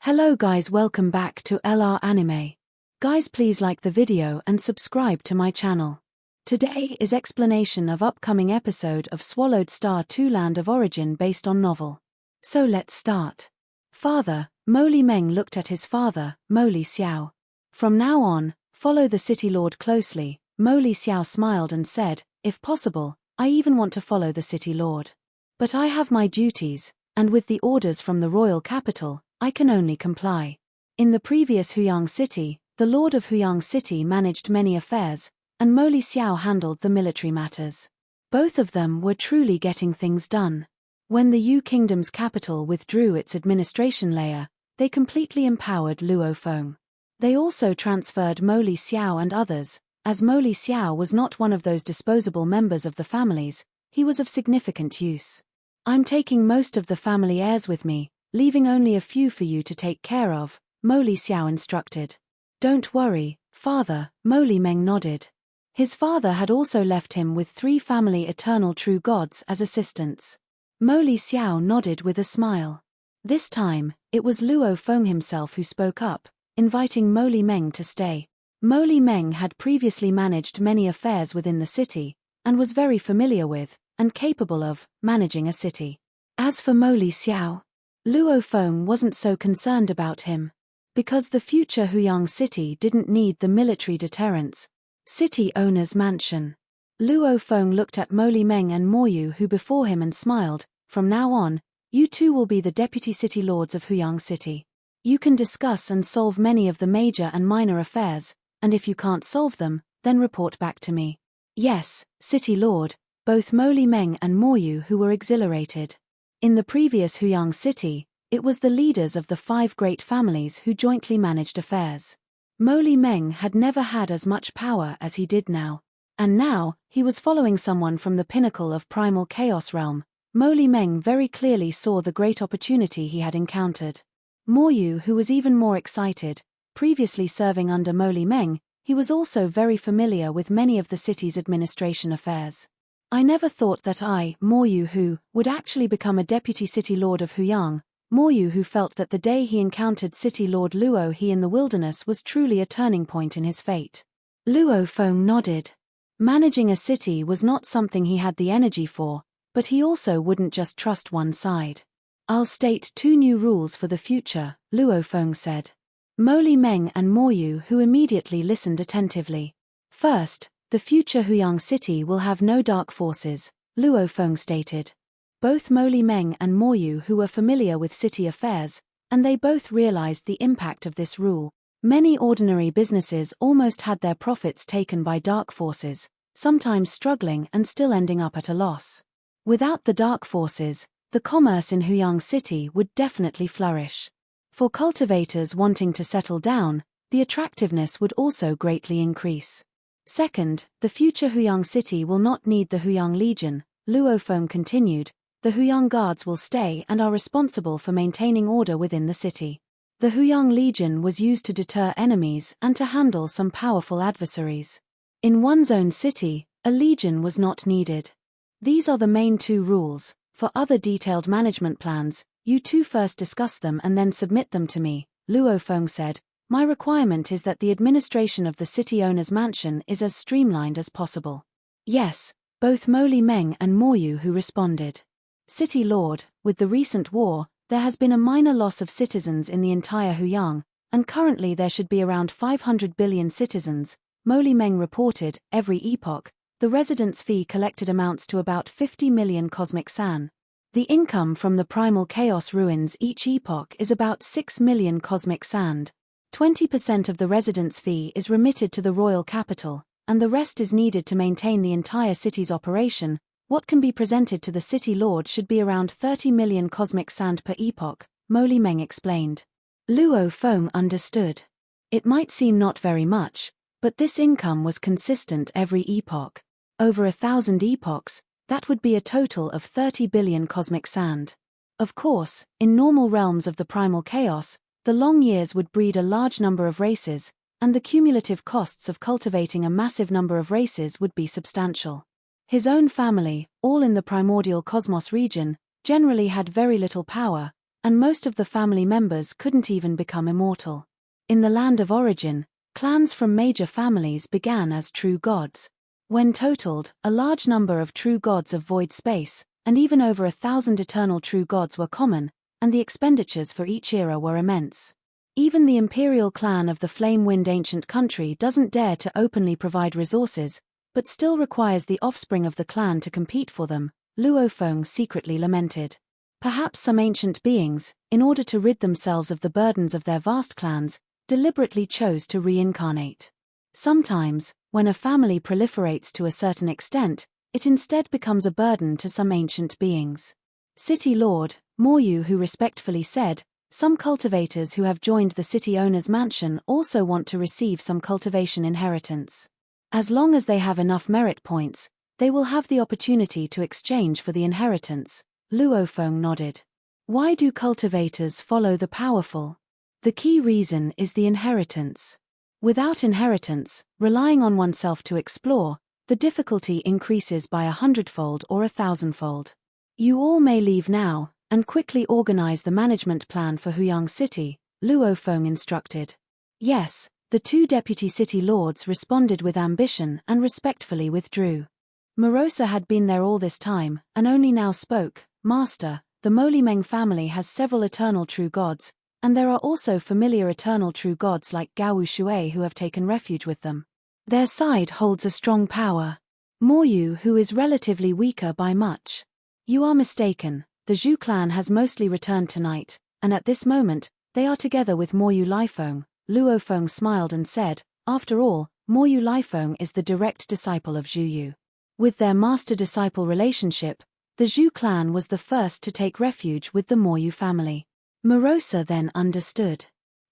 Hello guys, welcome back to LR Anime. Guys, please like the video and subscribe to my channel. Today is explanation of upcoming episode of Swallowed Star 2 Land of Origin based on novel. So let's start. Father, Mo Li Meng looked at his father, Mo Li Xiao. From now on, follow the city lord closely. Mo Li Xiao smiled and said, if possible, I even want to follow the city lord. But I have my duties, and with the orders from the royal capital, I can only comply. In the previous Huyang city, the lord of Huyang city managed many affairs, and Mo Li Xiao handled the military matters. Both of them were truly getting things done. When the Yu Kingdom's capital withdrew its administration layer, they completely empowered Luo Feng. They also transferred Mo Li Xiao and others. As Mo Li Xiao was not one of those disposable members of the families, he was of significant use. I'm taking most of the family heirs with me, leaving only a few for you to take care of, Mo Li Xiao instructed. Don't worry, father, Mo Li Meng nodded. His father had also left him with 3 family eternal true gods as assistants. Mo Li Xiao nodded with a smile. This time, it was Luo Feng himself who spoke up, inviting Mo Li Meng to stay. Mo Li Meng had previously managed many affairs within the city, and was very familiar with, and capable of, managing a city. As for Mo Li Xiao, Luo Feng wasn't so concerned about him. Because the future Huyang city didn't need the military deterrence. City owner's mansion. Luo Feng looked at Mo Li Meng and Mo Yu who before him and smiled, from now on, you two will be the deputy city lords of Huyang city. You can discuss and solve many of the major and minor affairs, and if you can't solve them, then report back to me. Yes, city lord, both Mo Li Meng and Mo Yu who were exhilarated. In the previous Huyang city, it was the leaders of the 5 great families who jointly managed affairs. Mo Li Meng had never had as much power as he did now. And now, he was following someone from the pinnacle of primal chaos realm. Mo Li Meng very clearly saw the great opportunity he had encountered. Mo Yu, who was even more excited, previously serving under Mo Li Meng, he was also very familiar with many of the city's administration affairs. I never thought that I, Mo Yu who, would actually become a deputy city lord of Huyang. Mo Yu who felt that the day he encountered city lord Luo He in the wilderness was truly a turning point in his fate. Luo Feng nodded. Managing a city was not something he had the energy for, but he also wouldn't just trust one side. I'll state 2 new rules for the future, Luo Feng said. Mo Li Meng and Mo Yu who immediately listened attentively. First, the future Huyang city will have no dark forces, Luo Feng stated. Both Mo Li Meng and Mo Yu who were familiar with city affairs, and they both realized the impact of this rule. Many ordinary businesses almost had their profits taken by dark forces, sometimes struggling and still ending up at a loss. Without the dark forces, the commerce in Huyang city would definitely flourish. For cultivators wanting to settle down, the attractiveness would also greatly increase. Second, the future Huyang city will not need the Huyang Legion, Luo Feng continued. The Huyang guards will stay and are responsible for maintaining order within the city. The Huyang Legion was used to deter enemies and to handle some powerful adversaries. In one's own city, a legion was not needed. These are the main 2 rules. For other detailed management plans, you two first discuss them and then submit them to me, Luo Feng said. My requirement is that the administration of the city owner's mansion is as streamlined as possible. Yes, both Mo Li Meng and Mo Yu who responded. City Lord, with the recent war, there has been a minor loss of citizens in the entire Huyang, and currently there should be around 500 billion citizens, Mo Li Meng reported. Every epoch, the residence fee collected amounts to about 50 million cosmic san. The income from the primal chaos ruins each epoch is about 6 million cosmic sand. 20% of the residence fee is remitted to the royal capital, and the rest is needed to maintain the entire city's operation. What can be presented to the city lord should be around 30 million cosmic sand per epoch, Mo Li Meng explained. Luo Feng understood. It might seem not very much, but this income was consistent every epoch. Over 1,000 epochs, that would be a total of 30 billion cosmic sand. Of course, in normal realms of the primal chaos, the long years would breed a large number of races, and the cumulative costs of cultivating a massive number of races would be substantial. His own family, all in the primordial cosmos region, generally had very little power, and most of the family members couldn't even become immortal. In the land of origin, clans from major families began as true gods. When totaled, a large number of true gods of void space, and even over 1,000 eternal true gods were common, and the expenditures for each era were immense. Even the imperial clan of the Flame-Wind ancient country doesn't dare to openly provide resources, but still requires the offspring of the clan to compete for them, Luo Feng secretly lamented. Perhaps some ancient beings, in order to rid themselves of the burdens of their vast clans, deliberately chose to reincarnate. Sometimes, when a family proliferates to a certain extent, it instead becomes a burden to some ancient beings. City Lord Moryu who respectfully said, "Some cultivators who have joined the city owner's mansion also want to receive some cultivation inheritance. As long as they have enough merit points, they will have the opportunity to exchange for the inheritance." Luo Feng nodded. Why do cultivators follow the powerful? The key reason is the inheritance. Without inheritance, relying on oneself to explore, the difficulty increases by 100-fold or 1,000-fold. You all may leave now, and quickly organize the management plan for Huyang City, Luo Feng instructed. Yes, the two deputy city lords responded with ambition and respectfully withdrew. Morosa had been there all this time, and only now spoke. "Master, the Molimeng family has several eternal true gods, and there are also familiar eternal true gods like Gao Shui who have taken refuge with them. Their side holds a strong power. Moryu who is relatively weaker by much. You are mistaken, the Zhu clan has mostly returned tonight, and at this moment, they are together with Moryu Lifeng." Luo Feng smiled and said, "After all, Moryu Lifeng is the direct disciple of Zhu Yu. With their master-disciple relationship, the Zhu clan was the first to take refuge with the Moryu family." Morosa then understood.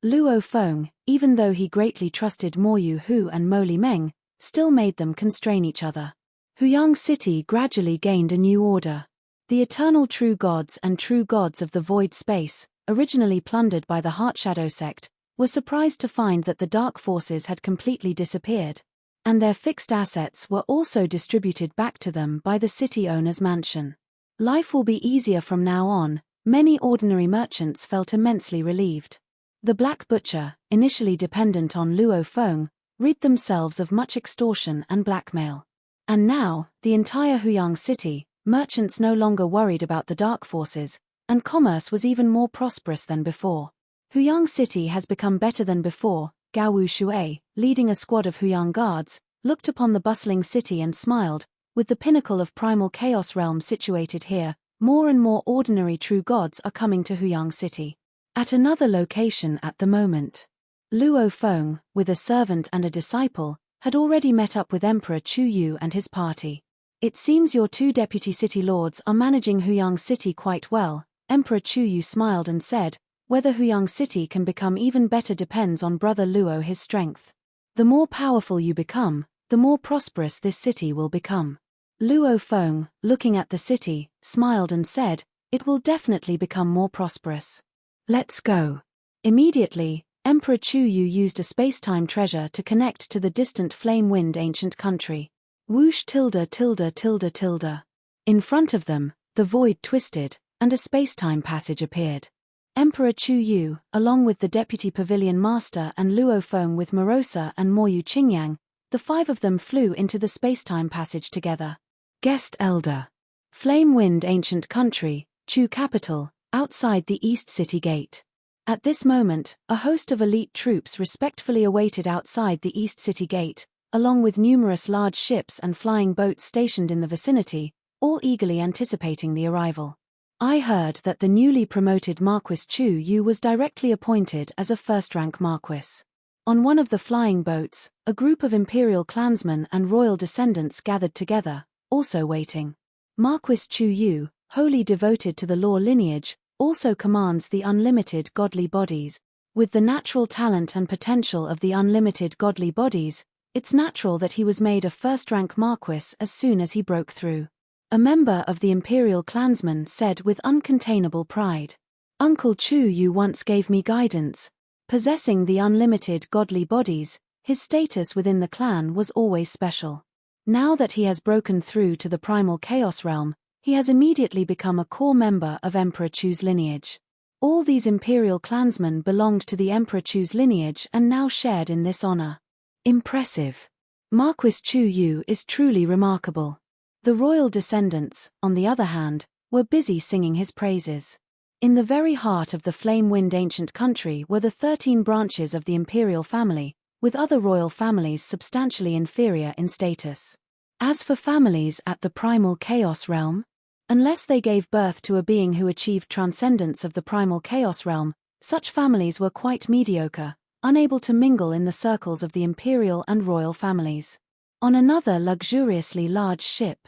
Luo Feng, even though he greatly trusted Moryu Hu and Molimeng, still made them constrain each other. Huyang City gradually gained a new order. The eternal true gods and true gods of the void space, originally plundered by the Heartshadow sect, were surprised to find that the dark forces had completely disappeared, and their fixed assets were also distributed back to them by the city owner's mansion. Life will be easier from now on, many ordinary merchants felt immensely relieved. The Black Butcher, initially dependent on Luo Feng, rid themselves of much extortion and blackmail. And now, the entire Huyang City, merchants no longer worried about the dark forces, and commerce was even more prosperous than before. Huyang City has become better than before. Gao Shui, leading a squad of Huyang guards, looked upon the bustling city and smiled. With the pinnacle of primal chaos realm situated here, more and more ordinary true gods are coming to Huyang City. At another location at the moment, Luo Feng, with a servant and a disciple, had already met up with Emperor Chu Yu and his party. "It seems your two deputy city lords are managing Huyang City quite well," Emperor Chu Yu smiled and said. "Whether Huyang City can become even better depends on Brother Luo his strength. The more powerful you become, the more prosperous this city will become." Luo Feng, looking at the city, smiled and said, "It will definitely become more prosperous. Let's go." Immediately, Emperor Chu Yu used a space-time treasure to connect to the distant Flame-Wind ancient country. Whoosh tilde tilde tilde tilde. In front of them, the void twisted, and a space-time passage appeared. Emperor Chu Yu, along with the deputy pavilion master and Luo Feng with Morosa and Moryu Qingyang, the five of them flew into the space-time passage together. Guest Elder. Flame-Wind ancient country, Chu capital, outside the East City Gate. At this moment, a host of elite troops respectfully awaited outside the East City Gate, along with numerous large ships and flying boats stationed in the vicinity, all eagerly anticipating the arrival. I heard that the newly promoted Marquis Chu Yu was directly appointed as a first-rank marquis. On one of the flying boats, a group of imperial clansmen and royal descendants gathered together, also waiting. Marquis Chu Yu, wholly devoted to the law lineage, also commands the unlimited godly bodies. With the natural talent and potential of the unlimited godly bodies, it's natural that he was made a first-rank marquis as soon as he broke through. A member of the imperial clansmen said with uncontainable pride, "Uncle Chu Yu once gave me guidance. Possessing the unlimited godly bodies, his status within the clan was always special. Now that he has broken through to the primal chaos realm, he has immediately become a core member of Emperor Chu's lineage. All these imperial clansmen belonged to the Emperor Chu's lineage and now shared in this honor. Impressive. Marquis Chu Yu is truly remarkable. The royal descendants, on the other hand, were busy singing his praises. In the very heart of the flame-wind ancient country were the 13 branches of the imperial family, with other royal families substantially inferior in status. As for families at the primal chaos realm, unless they gave birth to a being who achieved transcendence of the primal chaos realm, such families were quite mediocre, unable to mingle in the circles of the imperial and royal families. On another luxuriously large ship,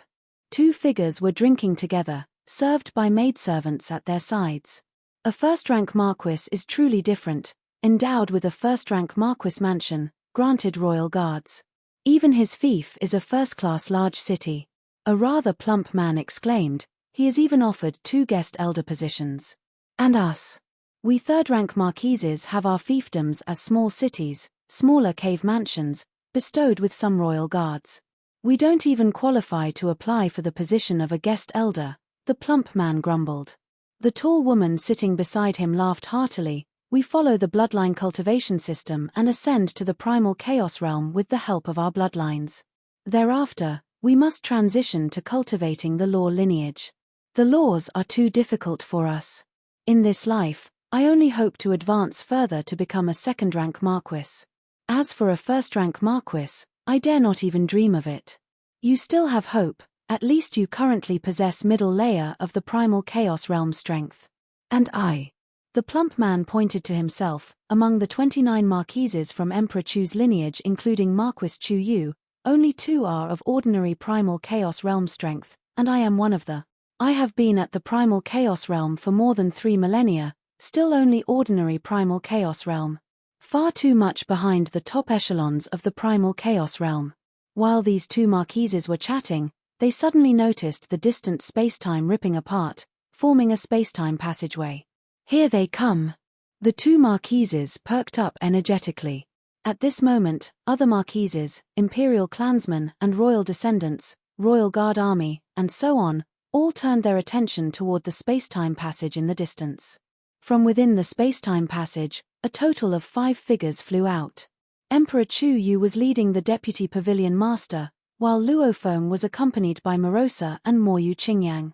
2 figures were drinking together, served by maidservants at their sides. A first-rank marquis is truly different, endowed with a first-rank marquis mansion, granted royal guards. Even his fief is a first-class large city. A rather plump man exclaimed, he is even offered 2 guest elder positions. And us? We third-rank marquises have our fiefdoms as small cities, smaller cave mansions, bestowed with some royal guards. We don't even qualify to apply for the position of a guest elder, the plump man grumbled. The tall woman sitting beside him laughed heartily. We follow the bloodline cultivation system and ascend to the primal chaos realm with the help of our bloodlines. Thereafter, we must transition to cultivating the law lineage. The laws are too difficult for us. In this life, I only hope to advance further to become a second-rank marquis. As for a first-rank marquis, I dare not even dream of it. You still have hope, at least you currently possess middle layer of the primal chaos realm strength. And I. The plump man pointed to himself. Among the 29 marquises from Emperor Chu's lineage including Marquis Chu Yu, only 2 are of ordinary primal chaos realm strength, and I am one of the. I have been at the primal chaos realm for more than 3 millennia, still only ordinary primal chaos realm. Far too much behind the top echelons of the primal chaos realm. While these 2 marquises were chatting, they suddenly noticed the distant spacetime ripping apart, forming a spacetime passageway. Here they come. The 2 marquises perked up energetically. At this moment, other marquises, imperial clansmen and royal descendants, royal guard army, and so on, all turned their attention toward the spacetime passage in the distance. From within the spacetime passage, a total of 5 figures flew out. Emperor Chu Yu was leading the deputy pavilion master, while Luo Feng was accompanied by Morosa and Moyu Qingyang.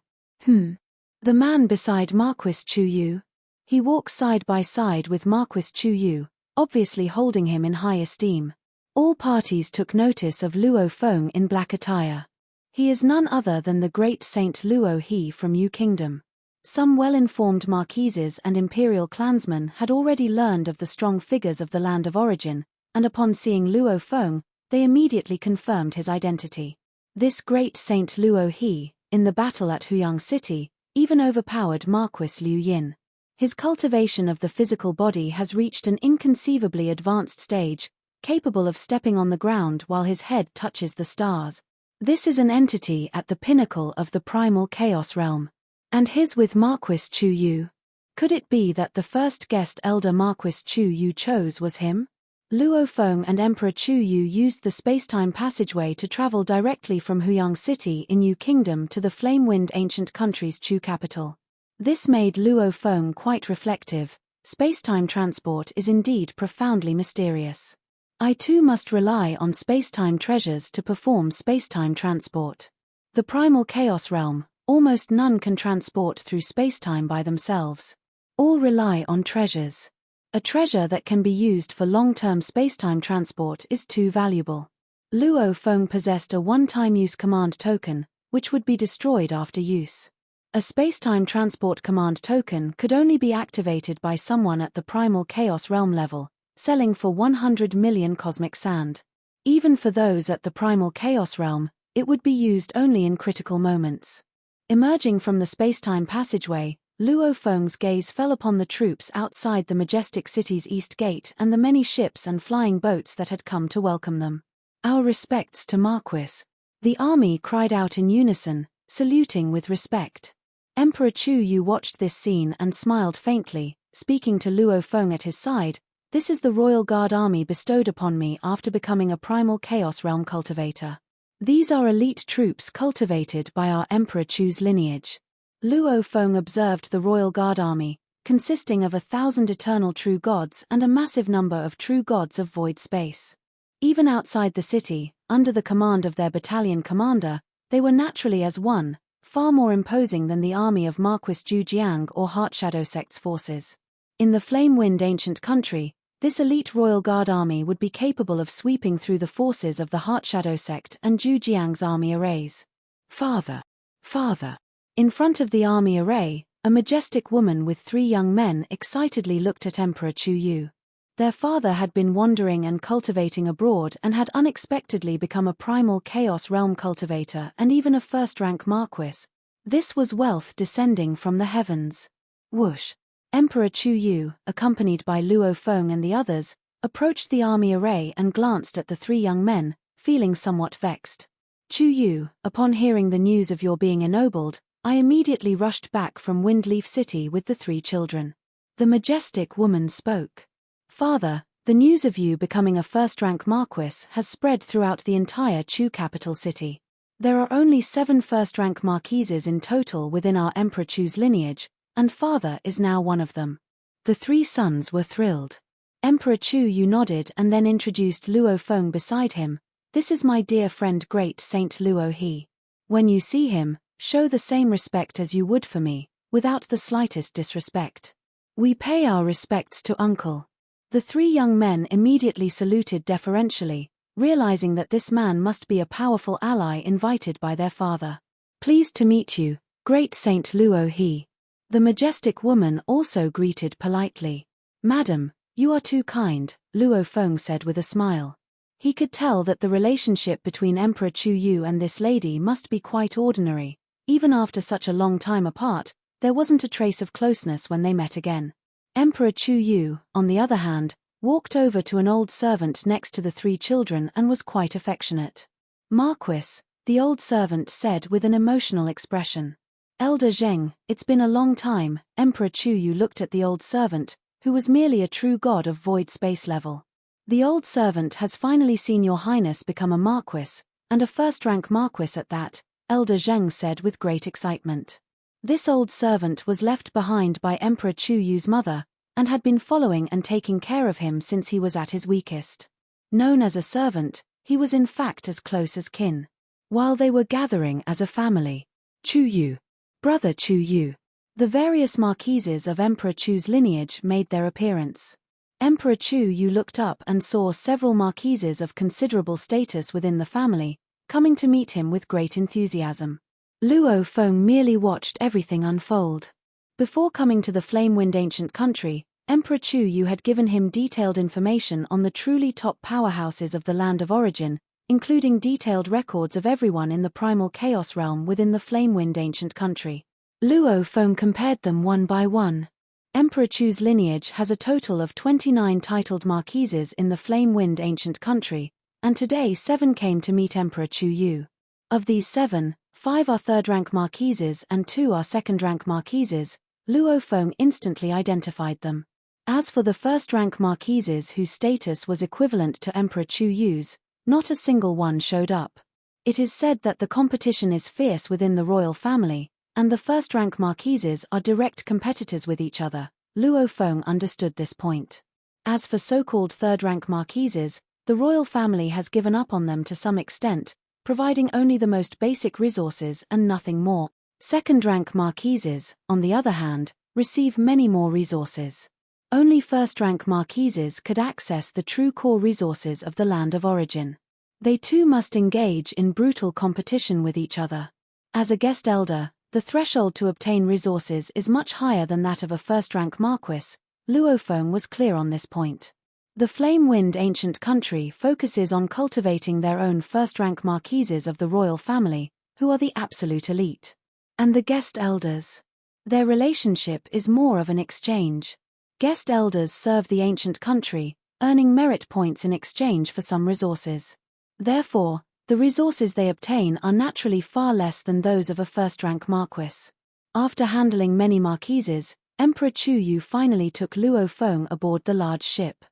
The man beside Marquis Chu Yu. He walks side by side with Marquis Chu Yu, obviously holding him in high esteem. All parties took notice of Luo Feng in black attire. He is none other than the great Saint Luo He from Yu Kingdom. Some well-informed marquises and imperial clansmen had already learned of the strong figures of the land of origin, and upon seeing Luo Feng, they immediately confirmed his identity. This great Saint Luo He, in the battle at Huyang City, even overpowered Marquis Liu Yin. His cultivation of the physical body has reached an inconceivably advanced stage, capable of stepping on the ground while his head touches the stars. This is an entity at the pinnacle of the primal chaos realm. And his with Marquis Chu Yu. Could it be that the first guest elder Marquis Chu Yu chose was him? Luo Feng and Emperor Chu Yu used the spacetime passageway to travel directly from Huyang City in Yu Kingdom to the Flamewind ancient country's Chu capital. This made Luo Feng quite reflective. Spacetime transport is indeed profoundly mysterious. I too must rely on spacetime treasures to perform spacetime transport. The primal chaos realm. Almost none can transport through spacetime by themselves. All rely on treasures. A treasure that can be used for long-term spacetime transport is too valuable. Luo Feng possessed a one-time use command token, which would be destroyed after use. A spacetime transport command token could only be activated by someone at the primal chaos realm level, selling for 100 million cosmic sand. Even for those at the primal chaos realm, it would be used only in critical moments. Emerging from the spacetime passageway, Luo Feng's gaze fell upon the troops outside the majestic city's east gate and the many ships and flying boats that had come to welcome them. Our respects to Marquis. The army cried out in unison, saluting with respect. Emperor Chu Yu watched this scene and smiled faintly, speaking to Luo Feng at his side. This is the Royal Guard army bestowed upon me after becoming a primal chaos realm cultivator. These are elite troops cultivated by our Emperor Chu's lineage. Luo Feng observed the Royal Guard army, consisting of 1,000 eternal true gods and a massive number of true gods of void space. Even outside the city, under the command of their battalion commander, they were naturally as one, far more imposing than the army of Marquis Zhujiang or Heartshadow Sect's forces. In the Flame-Wind ancient country, this elite royal guard army would be capable of sweeping through the forces of the Heartshadow Sect and Zhujiang's army arrays. Father. In front of the army array, a majestic woman with 3 young men excitedly looked at Emperor Chu Yu. Their father had been wandering and cultivating abroad and had unexpectedly become a primal chaos realm cultivator and even a first-rank marquis. This was wealth descending from the heavens. Whoosh! Emperor Chu Yu, accompanied by Luo Feng and the others, approached the army array and glanced at the 3 young men, feeling somewhat vexed. Chu Yu, upon hearing the news of your being ennobled, I immediately rushed back from Windleaf City with the 3 children. The majestic woman spoke. Father, the news of you becoming a first-rank marquis has spread throughout the entire Chu capital city. There are only 7 first-rank marquises in total within our Emperor Chu's lineage, and father is now one of them. The 3 sons were thrilled. Emperor Chu Yu nodded and then introduced Luo Feng beside him. This is my dear friend Great Saint Luo He. When you see him, show the same respect as you would for me, without the slightest disrespect. We pay our respects to uncle. The 3 young men immediately saluted deferentially, realizing that this man must be a powerful ally invited by their father. Pleased to meet you, Great Saint Luo He. The majestic woman also greeted politely. Madam, you are too kind, Luo Feng said with a smile. He could tell that the relationship between Emperor Chu Yu and this lady must be quite ordinary. Even after such a long time apart, there wasn't a trace of closeness when they met again. Emperor Chu Yu, on the other hand, walked over to an old servant next to the 3 children and was quite affectionate. Marquis, the old servant said with an emotional expression. Elder Zheng, it's been a long time. Emperor Chu Yu looked at the old servant, who was merely a true god of void space level. The old servant has finally seen your highness become a marquis, and a first-rank marquis at that, Elder Zheng said with great excitement. This old servant was left behind by Emperor Chu Yu's mother, and had been following and taking care of him since he was at his weakest. Known as a servant, he was in fact as close as kin. While they were gathering as a family, Chu Yu, brother Chu Yu, the various marquises of Emperor Chu's lineage made their appearance. Emperor Chu Yu looked up and saw several marquises of considerable status within the family, coming to meet him with great enthusiasm. Luo Feng merely watched everything unfold. Before coming to the Flame-Wind ancient country, Emperor Chu Yu had given him detailed information on the truly top powerhouses of the land of origin, including detailed records of everyone in the primal chaos realm within the Flame-Wind ancient country. Luo Feng compared them one by one. Emperor Chu's lineage has a total of 29 titled marquises in the Flame-Wind ancient country, and today 7 came to meet Emperor Chu Yu. Of these 7, 5 are third-rank marquises and 2 are second-rank marquises. Luo Feng instantly identified them. As for the first-rank marquises whose status was equivalent to Emperor Chu Yu's, not a single one showed up. It is said that the competition is fierce within the royal family, and the first-rank marquises are direct competitors with each other. Luo Feng understood this point. As for so-called third-rank marquises, the royal family has given up on them to some extent, providing only the most basic resources and nothing more. Second-rank marquises, on the other hand, receive many more resources. Only first-rank marquises could access the true core resources of the land of origin. They too must engage in brutal competition with each other. As a guest elder, the threshold to obtain resources is much higher than that of a first-rank marquis. Luo Feng was clear on this point. The Flame-Wind ancient country focuses on cultivating their own first-rank marquises of the royal family, who are the absolute elite. And the guest elders. Their relationship is more of an exchange. Guest elders serve the ancient country, earning merit points in exchange for some resources. Therefore, the resources they obtain are naturally far less than those of a first-rank marquis. After handling many marquises, Emperor Chu Yu finally took Luo Feng aboard the large ship.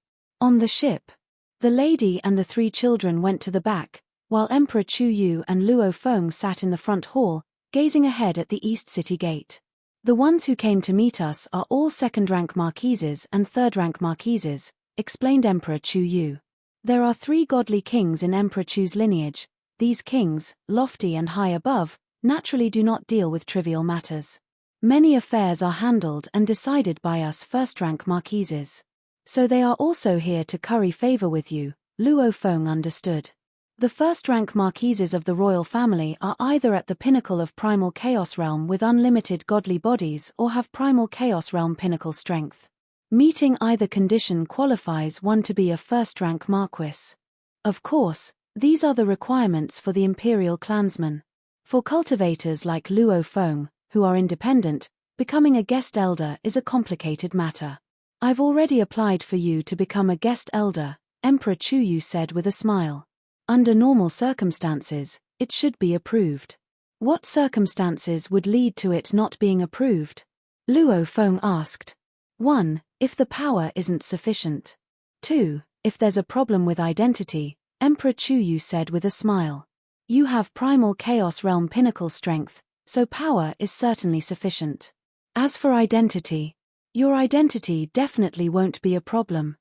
On the ship, the lady and the 3 children went to the back, while Emperor Chu Yu and Luo Feng sat in the front hall, gazing ahead at the East City Gate. The ones who came to meet us are all second-rank marquises and third-rank marquises, explained Emperor Chu Yu. There are 3 godly kings in Emperor Chu's lineage. These kings, lofty and high above, naturally do not deal with trivial matters. Many affairs are handled and decided by us first-rank marquises. So they are also here to curry favor with you, Luo Feng understood. The first-rank marquises of the royal family are either at the pinnacle of primal chaos realm with unlimited godly bodies or have primal chaos realm pinnacle strength. Meeting either condition qualifies one to be a first-rank marquis. Of course, these are the requirements for the imperial clansmen. For cultivators like Luo Feng, who are independent, becoming a guest elder is a complicated matter. I've already applied for you to become a guest elder, Emperor Chu Yu said with a smile. Under normal circumstances, it should be approved. What circumstances would lead to it not being approved? Luo Feng asked. 1. If the power isn't sufficient. 2. If there's a problem with identity, Emperor Chu Yu said with a smile. You have primal chaos realm pinnacle strength, so power is certainly sufficient. As for identity, your identity definitely won't be a problem.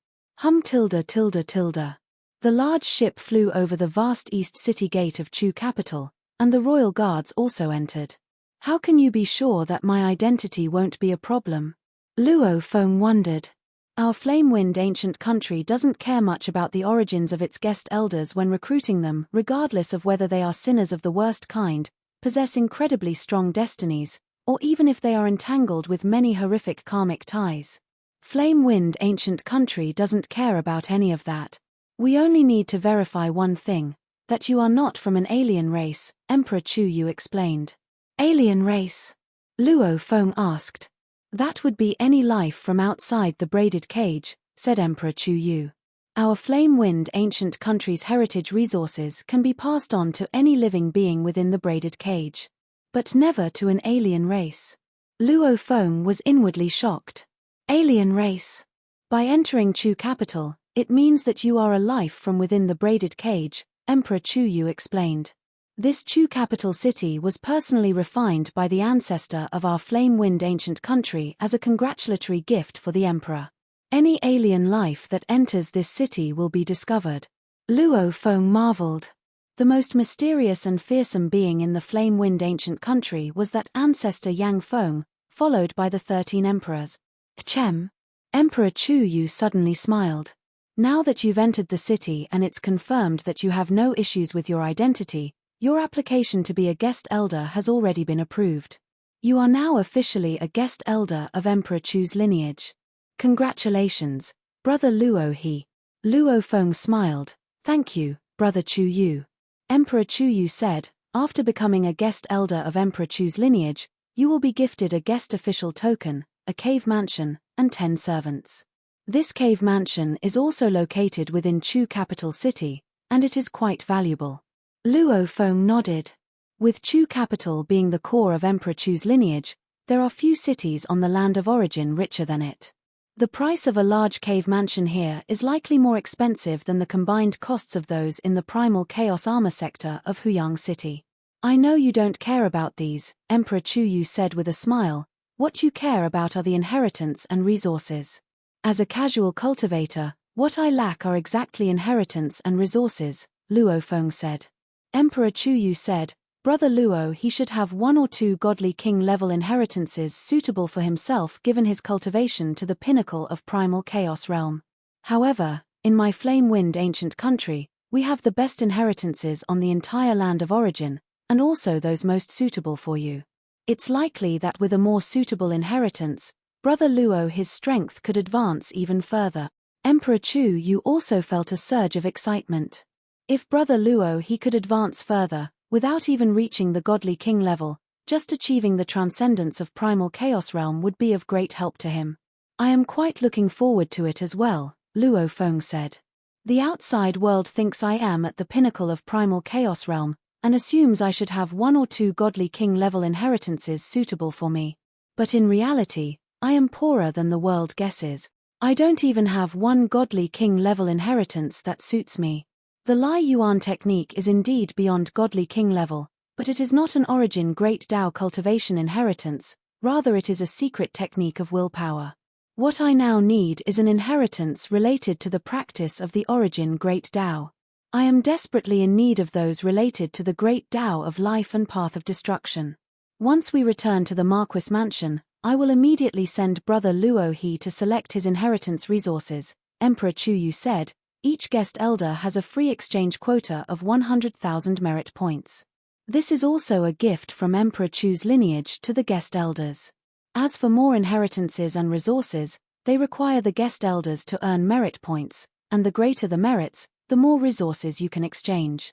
The large ship flew over the vast east city gate of Chu capital, and the royal guards also entered. How can you be sure that my identity won't be a problem? Luo Feng wondered. Our flame-wind ancient country doesn't care much about the origins of its guest elders when recruiting them, regardless of whether they are sinners of the worst kind, possess incredibly strong destinies, or even if they are entangled with many horrific karmic ties. Flame-wind ancient country doesn't care about any of that. We only need to verify one thing, that you are not from an alien race, Emperor Chu Yu explained. Alien race? Luo Feng asked. That would be any life from outside the braided cage, said Emperor Chu Yu. Our flame-wind ancient country's heritage resources can be passed on to any living being within the braided cage. But never to an alien race. Luo Feng was inwardly shocked. Alien race? By entering Chu capital, it means that you are a life from within the braided cage, Emperor Chu Yu explained. This Chu capital city was personally refined by the ancestor of our flame-wind ancient country as a congratulatory gift for the emperor. Any alien life that enters this city will be discovered. Luo Feng marveled. The most mysterious and fearsome being in the flame-wind ancient country was that ancestor Yang Feng, followed by the 13 emperors. Chem. Emperor Chu Yu suddenly smiled. Now that you've entered the city and it's confirmed that you have no issues with your identity, your application to be a guest elder has already been approved. You are now officially a guest elder of Emperor Chu's lineage. Congratulations, Brother Luo He. Luo Feng smiled. Thank you, Brother Chu Yu. Emperor Chu Yu said, after becoming a guest elder of Emperor Chu's lineage, you will be gifted a guest official token, a cave mansion, and 10 servants. This cave mansion is also located within Chu capital city, and it is quite valuable. Luo Feng nodded. With Chu capital being the core of Emperor Chu's lineage, there are few cities on the land of origin richer than it. The price of a large cave mansion here is likely more expensive than the combined costs of those in the primal chaos armor sector of Huyang City. I know you don't care about these, Emperor Chu Yu said with a smile. What you care about are the inheritance and resources. As a casual cultivator, what I lack are exactly inheritance and resources, Luo Feng said. Emperor Chu Yu said, Brother Luo he should have 1 or 2 godly king-level inheritances suitable for himself given his cultivation to the pinnacle of primal chaos realm. However, in my flame-wind ancient country, we have the best inheritances on the entire land of origin, and also those most suitable for you. It's likely that with a more suitable inheritance, Brother Luo his strength could advance even further. Emperor Chu Yu also felt a surge of excitement. If Brother Luo he could advance further, without even reaching the godly king level, just achieving the transcendence of primal chaos realm would be of great help to him. I am quite looking forward to it as well, Luo Feng said. The outside world thinks I am at the pinnacle of primal chaos realm, and assumes I should have 1 or 2 godly king level inheritances suitable for me. But in reality, I am poorer than the world guesses. I don't even have 1 godly king-level inheritance that suits me. The Lai Yuan technique is indeed beyond godly king level, but it is not an origin great Dao cultivation inheritance, rather it is a secret technique of willpower. What I now need is an inheritance related to the practice of the origin Great Tao. I am desperately in need of those related to the Great Tao of life and path of destruction. Once we return to the Marquis mansion, I will immediately send Brother Luo He to select his inheritance resources. Emperor Chu Yu said, each guest elder has a free exchange quota of 100,000 merit points. This is also a gift from Emperor Chu's lineage to the guest elders. As for more inheritances and resources, they require the guest elders to earn merit points, and the greater the merits, the more resources you can exchange.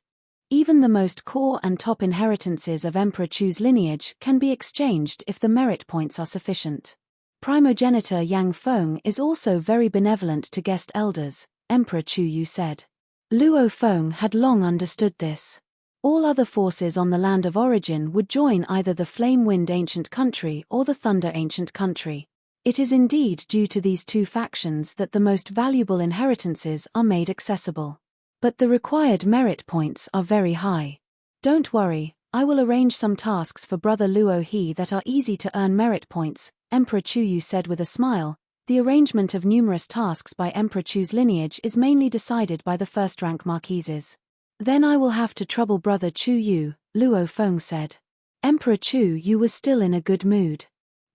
Even the most core and top inheritances of Emperor Chu's lineage can be exchanged if the merit points are sufficient. Primogenitor Yang Feng is also very benevolent to guest elders, Emperor Chu Yu said. Luo Feng had long understood this. All other forces on the land of origin would join either the Flame Wind Ancient Country or the Thunder Ancient Country. It is indeed due to these two factions that the most valuable inheritances are made accessible. But the required merit points are very high. Don't worry, I will arrange some tasks for Brother Luo He that are easy to earn merit points, Emperor Chu Yu said with a smile. The arrangement of numerous tasks by Emperor Chu's lineage is mainly decided by the first-rank marquises. Then I will have to trouble Brother Chu Yu, Luo Feng said. Emperor Chu Yu was still in a good mood.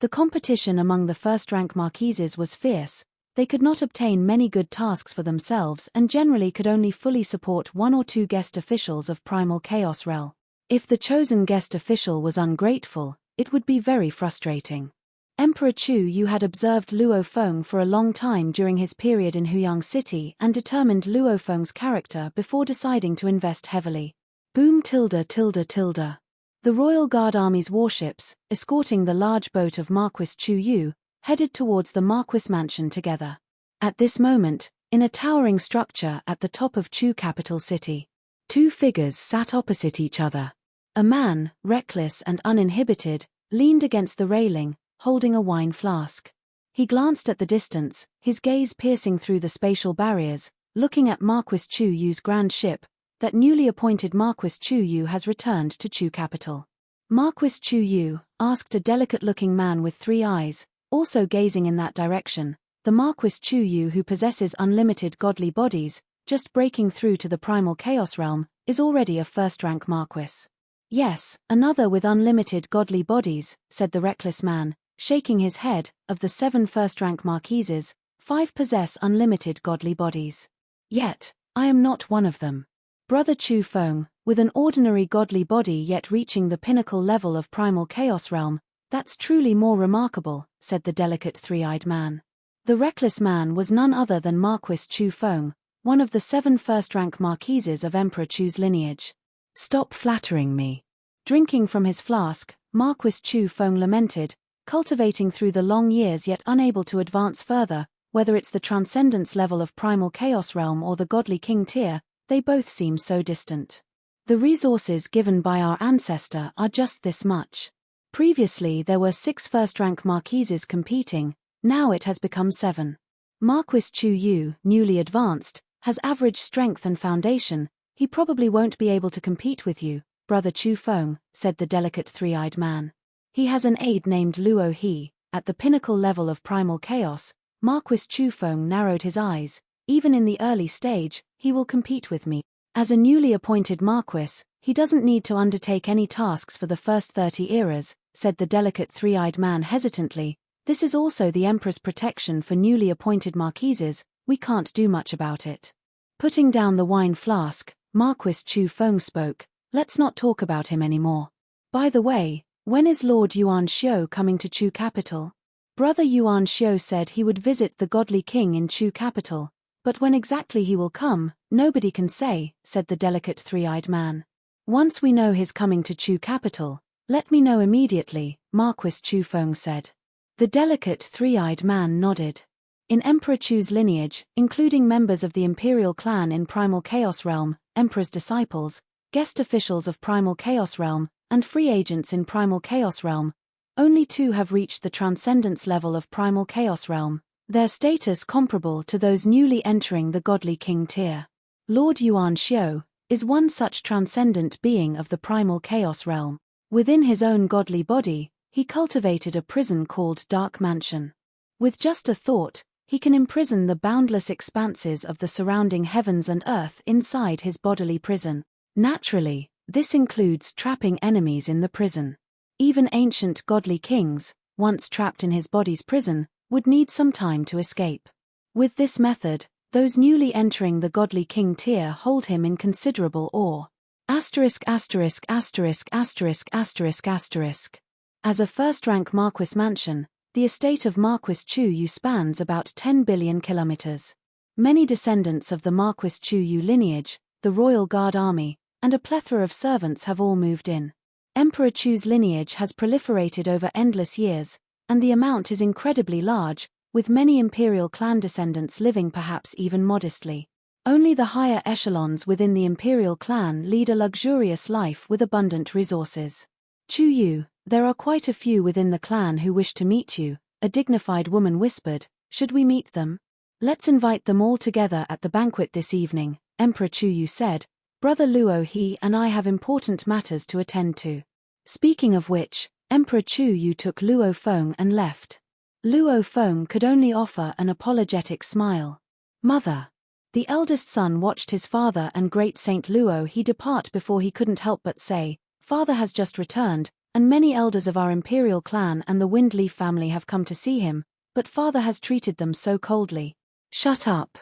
The competition among the first-rank marquises was fierce. They could not obtain many good tasks for themselves and generally could only fully support one or two guest officials of Primal Chaos Realm. If the chosen guest official was ungrateful, it would be very frustrating. Emperor Chu Yu had observed Luo Feng for a long time during his period in Huyang City and determined Luo Feng's character before deciding to invest heavily. Boom tilde tilde tilde. The Royal Guard Army's warships, escorting the large boat of Marquis Chu Yu, headed towards the Marquis mansion together. At this moment, in a towering structure at the top of Chu capital city, two figures sat opposite each other. A man, reckless and uninhibited, leaned against the railing, holding a wine flask. He glanced at the distance, his gaze piercing through the spatial barriers, looking at Marquis Chu Yu's grand ship. That newly appointed Marquis Chu Yu has returned to Chu capital. Marquis Chu Yu, asked a delicate-looking man with 3 eyes, also gazing in that direction. The Marquis Chu Yu who possesses unlimited godly bodies, just breaking through to the primal chaos realm, is already a first-rank Marquis. Yes, another with unlimited godly bodies, said the reckless man, shaking his head. Of the 7 first-rank marquises, 5 possess unlimited godly bodies. Yet, I am not one of them. Brother Chu Feng, with an ordinary godly body yet reaching the pinnacle level of primal chaos realm, that's truly more remarkable, said the delicate 3-eyed man. The reckless man was none other than Marquis Chu Feng, one of the 7 first-rank marquises of Emperor Chu's lineage. Stop flattering me. Drinking from his flask, Marquis Chu Feng lamented, cultivating through the long years yet unable to advance further, whether it's the transcendence level of primal chaos realm or the godly king tier, they both seem so distant. The resources given by our ancestor are just this much. Previously there were 6 first-rank marquises competing, now it has become 7. Marquis Chu Yu, newly advanced, has average strength and foundation. He probably won't be able to compete with you, Brother Chu Feng, said the delicate 3-eyed man. He has an aide named Luo He. At the pinnacle level of primal chaos, Marquis Chu Feng narrowed his eyes. Even in the early stage, he will compete with me. As a newly appointed Marquis, he doesn't need to undertake any tasks for the first 30 eras, said the delicate 3-eyed man hesitantly. This is also the Emperor's protection for newly appointed marquises, we can't do much about it. Putting down the wine flask, Marquis Chu Feng spoke, let's not talk about him anymore. By the way, when is Lord Yuan Xiu coming to Chu capital? Brother Yuan Xiu said he would visit the godly king in Chu capital, but when exactly he will come, nobody can say, said the delicate 3-eyed man. Once we know his coming to Chu capital, let me know immediately, Marquis Chu Feng said. The delicate 3-eyed man nodded. In Emperor Chu's lineage, including members of the imperial clan in Primal Chaos Realm, Emperor's disciples, guest officials of Primal Chaos Realm, and free agents in Primal Chaos Realm, only 2 have reached the transcendence level of Primal Chaos Realm, their status comparable to those newly entering the godly king tier. Lord Yuan Xiu is one such transcendent being of the Primal Chaos Realm. Within his own godly body, he cultivated a prison called Dark Mansion. With just a thought, he can imprison the boundless expanses of the surrounding heavens and earth inside his bodily prison. Naturally, this includes trapping enemies in the prison. Even ancient godly kings, once trapped in his body's prison, would need some time to escape. With this method, those newly entering the godly king tier hold him in considerable awe. Asterisk asterisk asterisk asterisk asterisk asterisk. As a first-rank Marquis mansion, the estate of Marquis Chu Yu spans about 10 billion kilometers. Many descendants of the Marquis Chu Yu lineage, the Royal Guard Army, and a plethora of servants have all moved in. Emperor Chu's lineage has proliferated over endless years, and the amount is incredibly large, with many imperial clan descendants living perhaps even modestly. Only the higher echelons within the imperial clan lead a luxurious life with abundant resources. Chu Yu, there are quite a few within the clan who wish to meet you, a dignified woman whispered. Should we meet them? Let's invite them all together at the banquet this evening, Emperor Chu Yu said. Brother Luo, he and I have important matters to attend to. Speaking of which, Emperor Chu Yu took Luo Feng and left. Luo Feng could only offer an apologetic smile. Mother. The eldest son watched his father and great Saint Luo he depart before he couldn't help but say, Father has just returned, and many elders of our imperial clan and the Windleaf family have come to see him, but father has treated them so coldly. Shut up.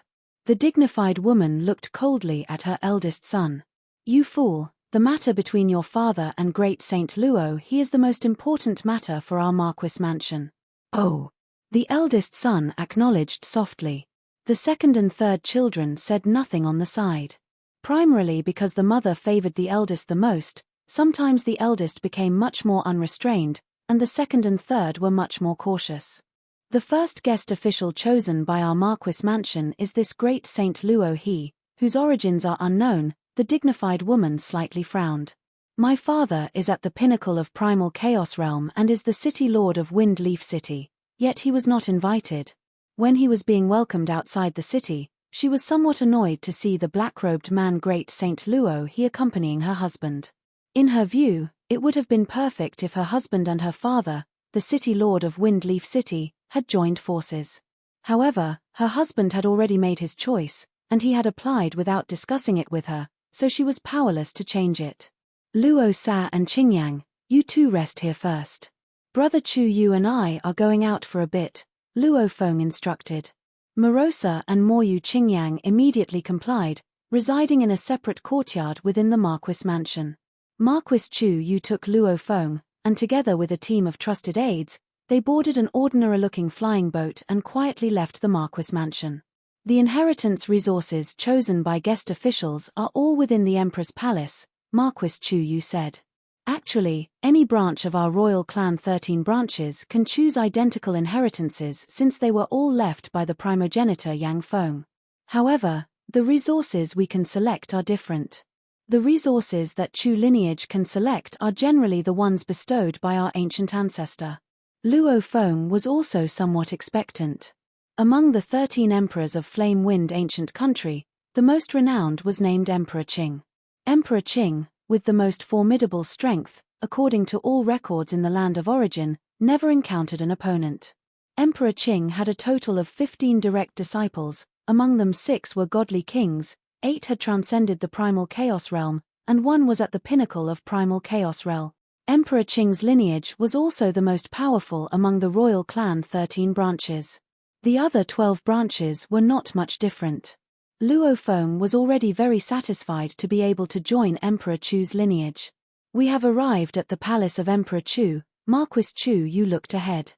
The dignified woman looked coldly at her eldest son. You fool, the matter between your father and great Saint Luo, he is the most important matter for our Marquis mansion. Oh. The eldest son acknowledged softly. The second and third children said nothing on the side. Primarily because the mother favored the eldest the most, sometimes the eldest became much more unrestrained, and the second and third were much more cautious. The first guest official chosen by our Marquis mansion is this great Saint Luo he, whose origins are unknown. The dignified woman slightly frowned. My father is at the pinnacle of primal chaos realm and is the city lord of Windleaf City, yet he was not invited. When he was being welcomed outside the city, she was somewhat annoyed to see the black-robed man great Saint Luo he accompanying her husband. In her view, it would have been perfect if her husband and her father, the city lord of Windleaf City, had joined forces. However, her husband had already made his choice, and he had applied without discussing it with her, so she was powerless to change it. Luo Sa and Qingyang, you two rest here first. Brother Chu Yu and I are going out for a bit, Luo Feng instructed. Morosa and Moyu Qingyang immediately complied, residing in a separate courtyard within the Marquis mansion. Marquis Chu Yu took Luo Feng, and together with a team of trusted aides, they boarded an ordinary-looking flying boat and quietly left the Marquis mansion. The inheritance resources chosen by guest officials are all within the Emperor's palace, Marquis Chu Yu said. Actually, any branch of our royal clan 13 branches can choose identical inheritances since they were all left by the primogenitor Yang Feng. However, the resources we can select are different. The resources that Chu lineage can select are generally the ones bestowed by our ancient ancestor. Luo Feng was also somewhat expectant. Among the 13 emperors of Flame Wind ancient country, the most renowned was named Emperor Qing. Emperor Qing, with the most formidable strength, according to all records in the land of origin, never encountered an opponent. Emperor Qing had a total of 15 direct disciples, among them 6 were godly kings, 8 had transcended the primal chaos realm, and 1 was at the pinnacle of primal chaos realm. Emperor Qing's lineage was also the most powerful among the royal clan 13 branches. The other 12 branches were not much different. Luo Feng was already very satisfied to be able to join Emperor Chu's lineage. We have arrived at the palace of Emperor Chu, Marquis Chu Yu looked ahead.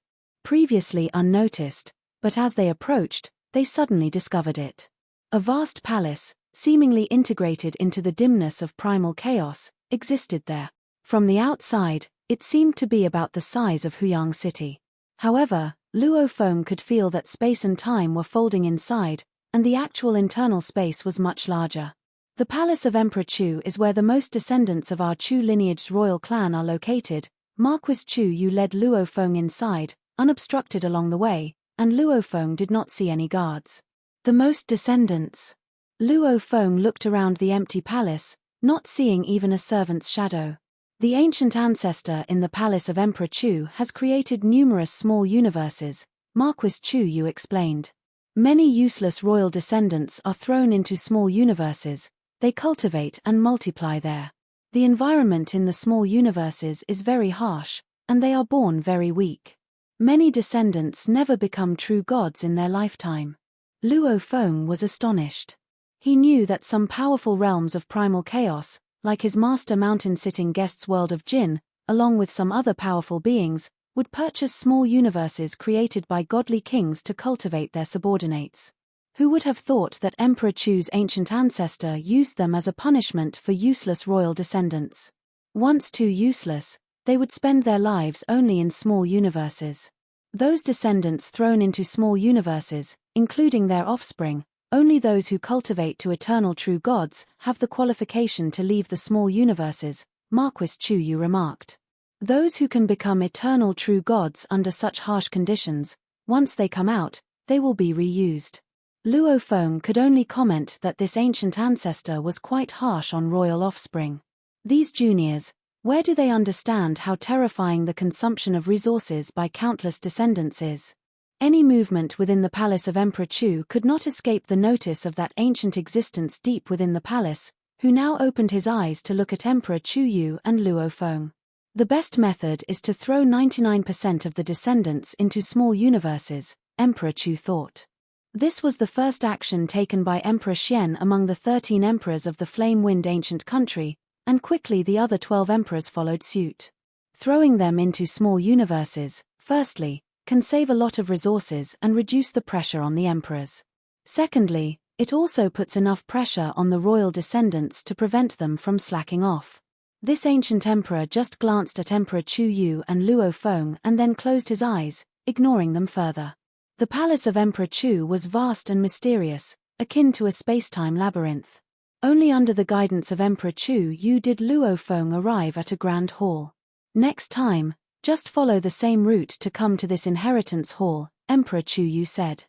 Previously unnoticed, but as they approached, they suddenly discovered it. A vast palace, seemingly integrated into the dimness of primal chaos, existed there. From the outside, it seemed to be about the size of Huyang City. However, Luo Feng could feel that space and time were folding inside, and the actual internal space was much larger. The palace of Emperor Chu is where the most descendants of our Chu lineage's royal clan are located. Marquis Chu Yu led Luo Feng inside, unobstructed along the way, and Luo Feng did not see any guards. The most descendants. Luo Feng looked around the empty palace, not seeing even a servant's shadow. The ancient ancestor in the palace of Emperor Chu has created numerous small universes, Marquis Chu Yu explained. Many useless royal descendants are thrown into small universes, they cultivate and multiply there. The environment in the small universes is very harsh, and they are born very weak. Many descendants never become true gods in their lifetime. Luo Feng was astonished. He knew that some powerful realms of primal chaos, like his master mountain-sitting guest's world of Jin, along with some other powerful beings, would purchase small universes created by godly kings to cultivate their subordinates. Who would have thought that Emperor Chu's ancient ancestor used them as a punishment for useless royal descendants? Once too useless, they would spend their lives only in small universes. Those descendants thrown into small universes, including their offspring, only those who cultivate to eternal true gods have the qualification to leave the small universes, Marquis Chu Yu remarked. Those who can become eternal true gods under such harsh conditions, once they come out, they will be reused. Luo Feng could only comment that this ancient ancestor was quite harsh on royal offspring. These juniors, where do they understand how terrifying the consumption of resources by countless descendants is? Any movement within the palace of Emperor Chu could not escape the notice of that ancient existence deep within the palace, who now opened his eyes to look at Emperor Chu Yu and Luo Feng. The best method is to throw 99% of the descendants into small universes, Emperor Chu thought. This was the first action taken by Emperor Xian among the 13 emperors of the flame-wind ancient country, and quickly the other 12 emperors followed suit. Throwing them into small universes, firstly, can save a lot of resources and reduce the pressure on the emperors. Secondly, it also puts enough pressure on the royal descendants to prevent them from slacking off. This ancient emperor just glanced at Emperor Chu Yu and Luo Feng and then closed his eyes, ignoring them further. The palace of Emperor Chu was vast and mysterious, akin to a space-time labyrinth. Only under the guidance of Emperor Chu Yu did Luo Feng arrive at a grand hall. Next time, just follow the same route to come to this inheritance hall, Emperor Chu Yu said.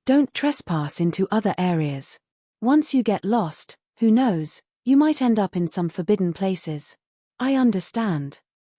Don't trespass into other areas. Once you get lost, who knows, you might end up in some forbidden places. I understand.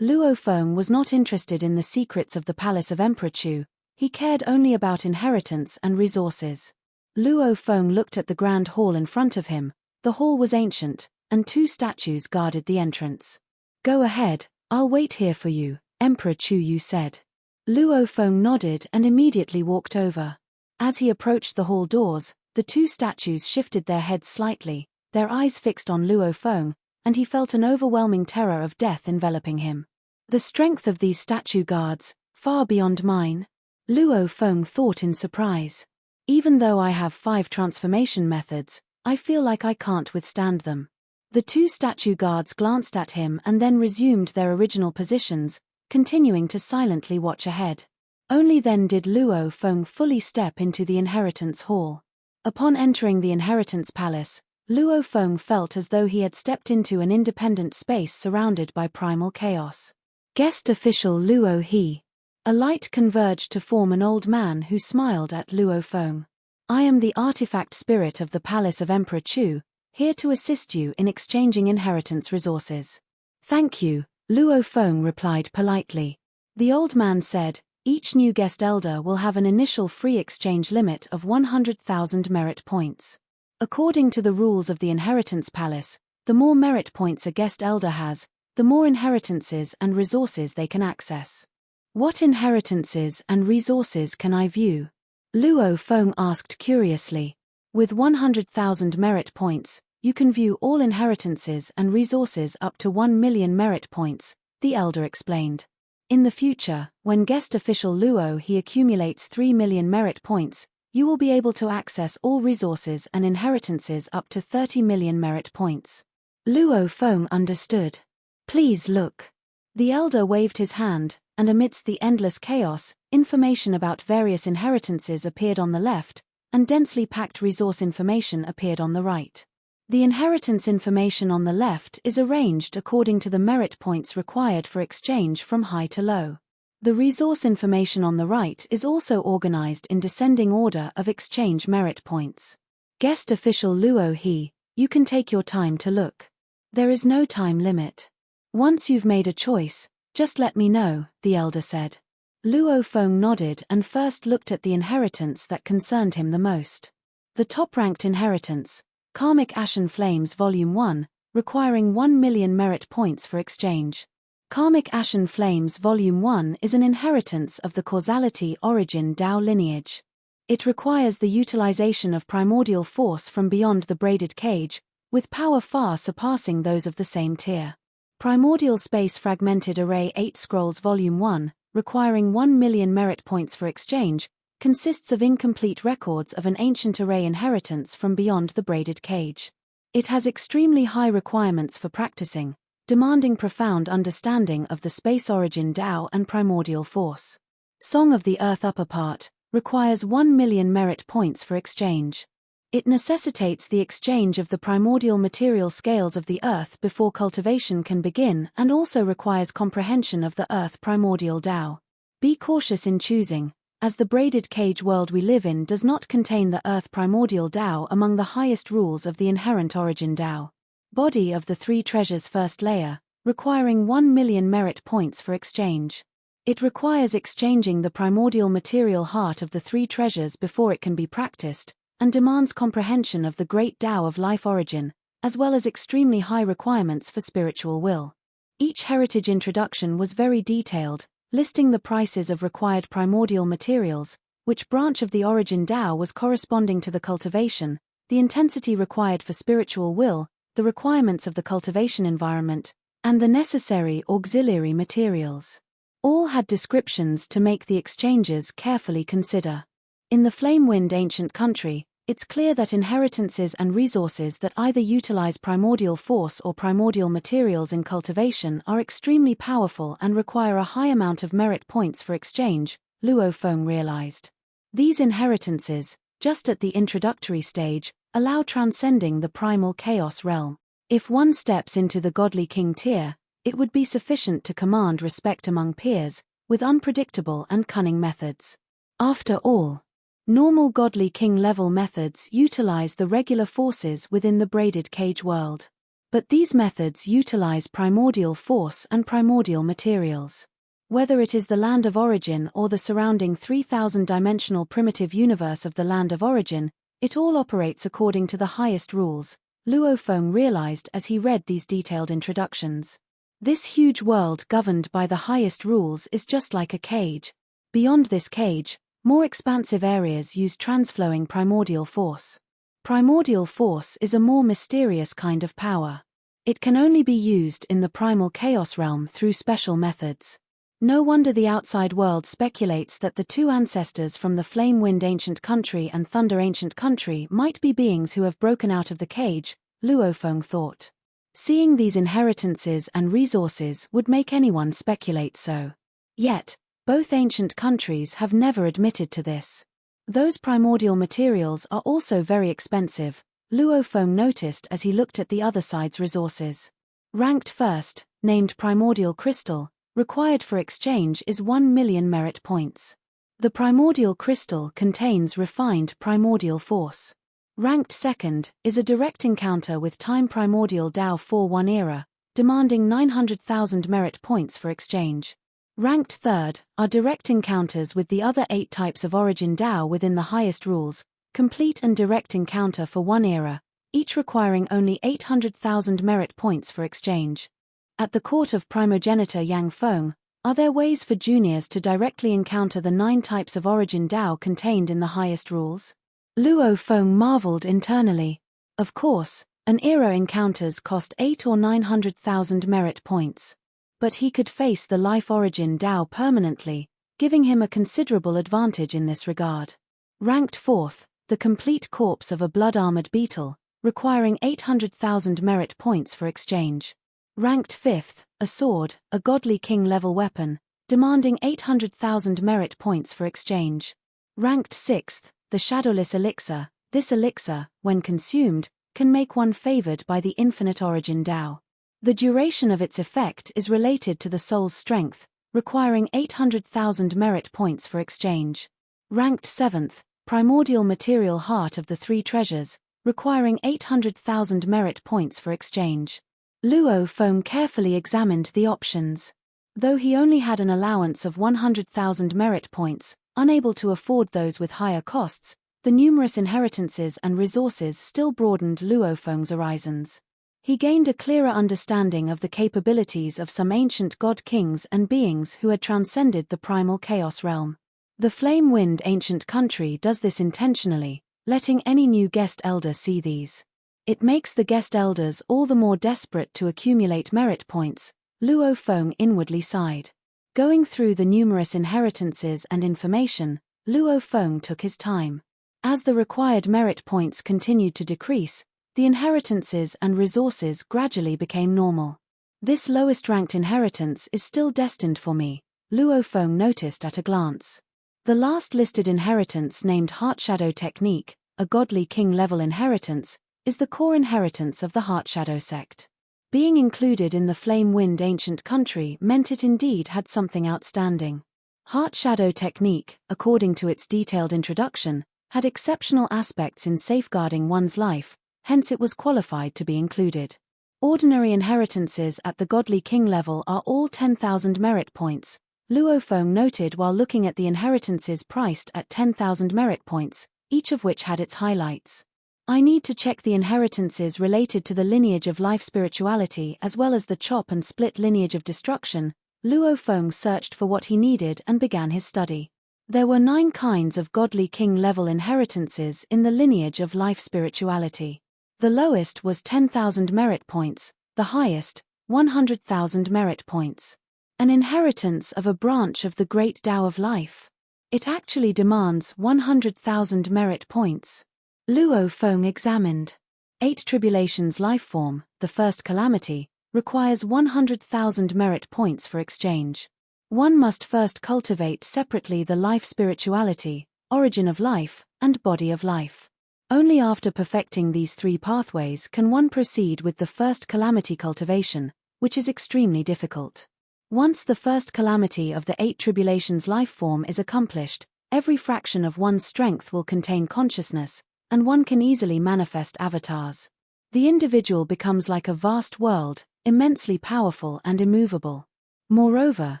Luo Feng was not interested in the secrets of the palace of Emperor Chu, he cared only about inheritance and resources. Luo Feng looked at the grand hall in front of him. The hall was ancient, and 2 statues guarded the entrance. Go ahead, I'll wait here for you, Emperor Chu Yu said. Luo Feng nodded and immediately walked over. As he approached the hall doors, the 2 statues shifted their heads slightly, their eyes fixed on Luo Feng, and he felt an overwhelming terror of death enveloping him. The strength of these statue guards, far beyond mine. Luo Feng thought in surprise. Even though I have 5 transformation methods, I feel like I can't withstand them. The 2 statue guards glanced at him and then resumed their original positions, continuing to silently watch ahead. Only then did Luo Feng fully step into the inheritance hall. Upon entering the inheritance palace, Luo Feng felt as though he had stepped into an independent space surrounded by primal chaos. Guest official Luo He. A light converged to form an old man who smiled at Luo Feng. I am the artifact spirit of the palace of Emperor Chu, here to assist you in exchanging inheritance resources. Thank you, Luo Feng replied politely. The old man said, each new guest elder will have an initial free exchange limit of 100,000 merit points. According to the rules of the inheritance palace, the more merit points a guest elder has, the more inheritances and resources they can access. What inheritances and resources can I view? Luo Feng asked curiously. With 100,000 merit points, you can view all inheritances and resources up to 1 million merit points, the elder explained. In the future, when guest official Luo He accumulates 3 million merit points, you will be able to access all resources and inheritances up to 30 million merit points. Luo Feng understood. Please look. The elder waved his hand, and amidst the endless chaos, information about various inheritances appeared on the left, and densely packed resource information appeared on the right. The inheritance information on the left is arranged according to the merit points required for exchange from high to low. The resource information on the right is also organized in descending order of exchange merit points. Guest official Luo He, you can take your time to look. There is no time limit. Once you've made a choice, just let me know, the elder said. Luo Feng nodded and first looked at the inheritance that concerned him the most. The top-ranked inheritance, Karmic Ashen Flames Volume 1, requiring 1 million merit points for exchange. Karmic Ashen Flames Volume 1 is an inheritance of the Causality Origin Tao lineage. It requires the utilization of primordial force from beyond the braided cage, with power far surpassing those of the same tier. Primordial Space Fragmented Array 8 Scrolls Volume 1, requiring 1 million merit points for exchange, consists of incomplete records of an ancient array inheritance from beyond the braided cage. It has extremely high requirements for practicing, demanding profound understanding of the space origin Tao and primordial force. Song of the Earth Upper Part requires 1 million merit points for exchange. It necessitates the exchange of the primordial material scales of the earth before cultivation can begin and also requires comprehension of the earth primordial Tao. Be cautious in choosing, as the braided cage world we live in does not contain the earth primordial Tao among the highest rules of the inherent origin Tao. Body of the Three Treasures First Layer, requiring 1 million merit points for exchange. It requires exchanging the primordial material heart of the Three Treasures before it can be practiced, and demands comprehension of the great Tao of life origin, as well as extremely high requirements for spiritual will. Each heritage introduction was very detailed, listing the prices of required primordial materials, which branch of the origin Tao was corresponding to the cultivation, the intensity required for spiritual will, the requirements of the cultivation environment, and the necessary auxiliary materials. All had descriptions to make the exchanges carefully consider. In the Flamewind ancient country, it's clear that inheritances and resources that either utilize primordial force or primordial materials in cultivation are extremely powerful and require a high amount of merit points for exchange, Luo Feng realized. These inheritances, just at the introductory stage, allow transcending the primal chaos realm. If one steps into the godly king tier, it would be sufficient to command respect among peers, with unpredictable and cunning methods. After all, normal godly king-level methods utilize the regular forces within the braided cage world. But these methods utilize primordial force and primordial materials. Whether it is the land of origin or the surrounding 3,000-dimensional primitive universe of the land of origin, it all operates according to the highest rules, Luo Feng realized as he read these detailed introductions. This huge world governed by the highest rules is just like a cage. Beyond this cage, more expansive areas use transflowing primordial force. Primordial force is a more mysterious kind of power. It can only be used in the primal chaos realm through special methods. No wonder the outside world speculates that the two ancestors from the Flamewind ancient country and Thunder ancient country might be beings who have broken out of the cage, Luo Feng thought. Seeing these inheritances and resources would make anyone speculate so. Yet, both ancient countries have never admitted to this. Those primordial materials are also very expensive, Luo Feng noticed as he looked at the other side's resources. Ranked first, named Primordial Crystal, required for exchange is 1 million merit points. The Primordial Crystal contains refined primordial force. Ranked second is a direct encounter with Time Primordial Tao 4-1 era, demanding 900,000 merit points for exchange. Ranked third are direct encounters with the other 8 types of origin Tao within the highest rules, complete and direct encounter for 1 era, each requiring only 800,000 merit points for exchange. At the court of primogenitor Yang Feng, are there ways for juniors to directly encounter the 9 types of origin Tao contained in the highest rules? Luo Feng marveled internally. Of course, an era encounters cost 8 or 900,000 merit points. But he could face the life origin Tao permanently, giving him a considerable advantage in this regard. Ranked fourth, the complete corpse of a blood-armored beetle, requiring 800,000 merit points for exchange. Ranked fifth, a sword, a godly king-level weapon, demanding 800,000 merit points for exchange. Ranked sixth, the shadowless elixir. This elixir, when consumed, can make one favored by the infinite origin Tao. The duration of its effect is related to the soul's strength, requiring 800,000 merit points for exchange. Ranked 7th, Primordial Material Heart of the Three Treasures, requiring 800,000 merit points for exchange. Luo Feng carefully examined the options. Though he only had an allowance of 100,000 merit points, unable to afford those with higher costs, the numerous inheritances and resources still broadened Luo Feng's horizons. He gained a clearer understanding of the capabilities of some ancient god kings and beings who had transcended the primal chaos realm. The Flame-Wind ancient country does this intentionally, letting any new guest elder see these. It makes the guest elders all the more desperate to accumulate merit points, Luo Feng inwardly sighed. Going through the numerous inheritances and information, Luo Feng took his time. As the required merit points continued to decrease, the inheritances and resources gradually became normal. This lowest-ranked inheritance is still destined for me, Luo Feng noticed at a glance. The last listed inheritance, named Heartshadow Technique, a godly king-level inheritance, is the core inheritance of the Heartshadow sect. Being included in the Flame-Wind ancient country meant it indeed had something outstanding. Heartshadow Technique, according to its detailed introduction, had exceptional aspects in safeguarding one's life, hence it was qualified to be included. Ordinary inheritances at the godly king level are all 10,000 merit points, Luo Feng noted while looking at the inheritances priced at 10,000 merit points, each of which had its highlights. I need to check the inheritances related to the lineage of life spirituality as well as the chop and split lineage of destruction. Luo Feng searched for what he needed and began his study. There were 9 kinds of godly king-level inheritances in the lineage of life spirituality. The lowest was 10,000 merit points, the highest, 100,000 merit points. An inheritance of a branch of the great Tao of life. It actually demands 100,000 merit points. Luo Feng examined. 8 Tribulations life form, the first calamity, requires 100,000 merit points for exchange. One must first cultivate separately the life spirituality, origin of life, and body of life. Only after perfecting these 3 pathways can one proceed with the first calamity cultivation, which is extremely difficult. Once the first calamity of the 8 Tribulations life form is accomplished, every fraction of one's strength will contain consciousness, and one can easily manifest avatars. The individual becomes like a vast world, immensely powerful and immovable. Moreover,